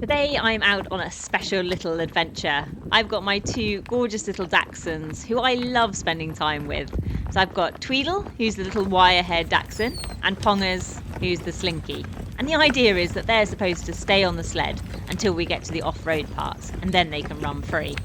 Today I'm out on a special little adventure. I've got my two gorgeous little Dachshunds who I love spending time with. So I've got Tweedle, who's the little wire-haired Dachshund, and Pongers, who's the Slinky. And the idea is that they're supposed to stay on the sled until we get to the off-road parts, and then they can run free.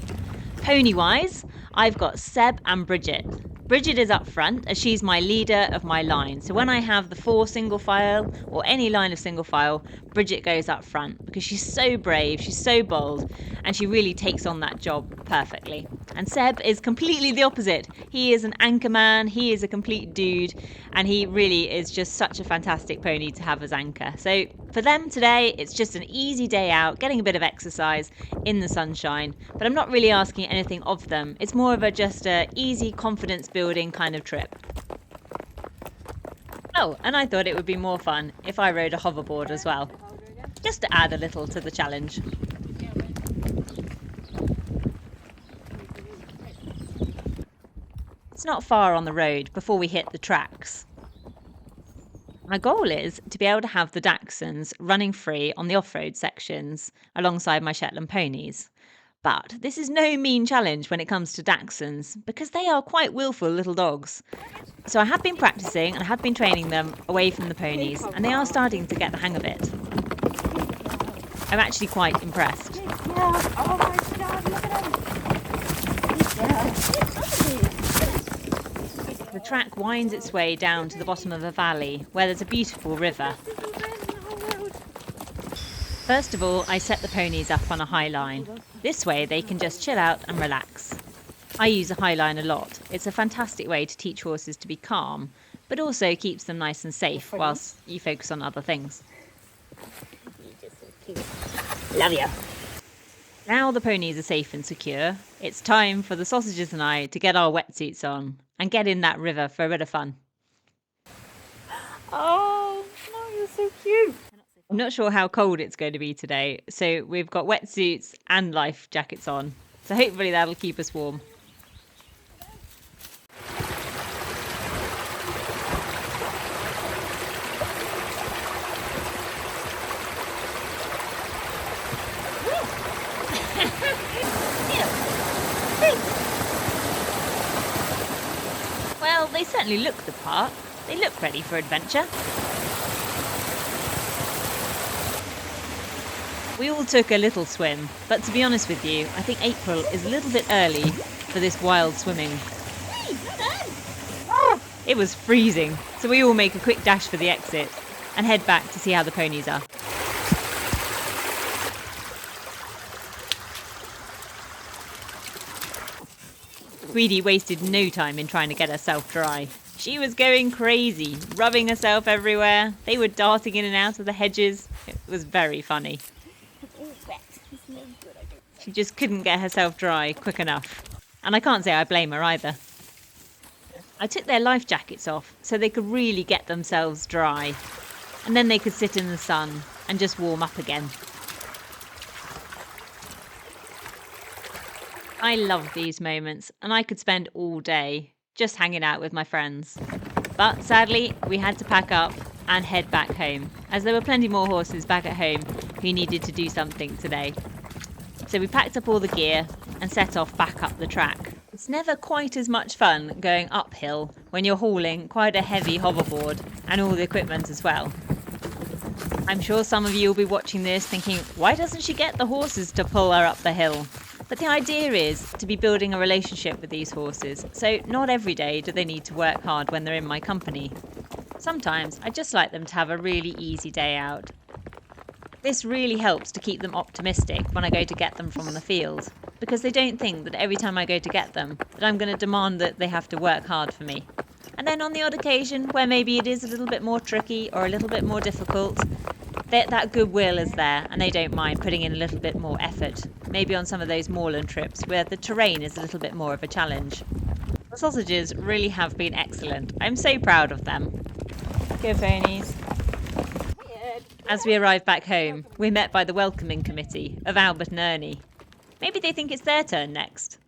Pony-wise, I've got Seb and Bridget. Bridget is up front as she's my leader of my line. So when I have the 4 single file or any line of single file, Bridget goes up front because she's so brave, she's so bold, and she really takes on that job perfectly. And Seb is completely the opposite. He is an anchor man, he is a complete dude, and he really is just such a fantastic pony to have as anchor. So for them today, it's just an easy day out, getting a bit of exercise in the sunshine, but I'm not really asking anything of them. It's more of just a easy confidence building kind of trip. Oh, and I thought it would be more fun if I rode a hoverboard as well, just to add a little to the challenge. It's not far on the road before we hit the tracks. My goal is to be able to have the Dachshunds running free on the off-road sections alongside my Shetland ponies. But this is no mean challenge when it comes to Dachshunds because they are quite willful little dogs. So I have been practicing and I have been training them away from the ponies, and they are starting to get the hang of it. I'm actually quite impressed. Yeah. Oh my God, look at him. The track winds its way down to the bottom of a valley where there's a beautiful river. First of all, I set the ponies up on a high line. This way they can just chill out and relax. I use a high line a lot. It's a fantastic way to teach horses to be calm, but also keeps them nice and safe whilst you focus on other things. Love you. Now the ponies are safe and secure, it's time for the sausages and I to get our wetsuits on and get in that river for a bit of fun. Oh, no, you're so cute. I'm not sure how cold it's going to be today, so we've got wetsuits and life jackets on. So hopefully that'll keep us warm. Well, they certainly look the part. They look ready for adventure. We all took a little swim, but to be honest with you, I think April is a little bit early for this wild swimming. It was freezing, so we all make a quick dash for the exit and head back to see how the ponies are. Tweedie wasted no time in trying to get herself dry. She was going crazy, rubbing herself everywhere. They were darting in and out of the hedges. It was very funny. She just couldn't get herself dry quick enough. And I can't say I blame her either. I took their life jackets off so they could really get themselves dry. And then they could sit in the sun and just warm up again. I love these moments, and I could spend all day just hanging out with my friends. But sadly, we had to pack up and head back home, as there were plenty more horses back at home who needed to do something today. So we packed up all the gear and set off back up the track. It's never quite as much fun going uphill when you're hauling quite a heavy hoverboard and all the equipment as well. I'm sure some of you will be watching this thinking, why doesn't she get the horses to pull her up the hill? But the idea is to be building a relationship with these horses, so not every day do they need to work hard when they're in my company. Sometimes I just like them to have a really easy day out. This really helps to keep them optimistic when I go to get them from the field, because they don't think that every time I go to get them that I'm going to demand that they have to work hard for me. And then on the odd occasion where maybe it is a little bit more tricky or a little bit more difficult, that goodwill is there and they don't mind putting in a little bit more effort. Maybe on some of those moorland trips where the terrain is a little bit more of a challenge. The sausages really have been excellent. I'm so proud of them. Good ponies. As we arrive back home, we're met by the welcoming committee of Albert and Ernie. Maybe they think it's their turn next.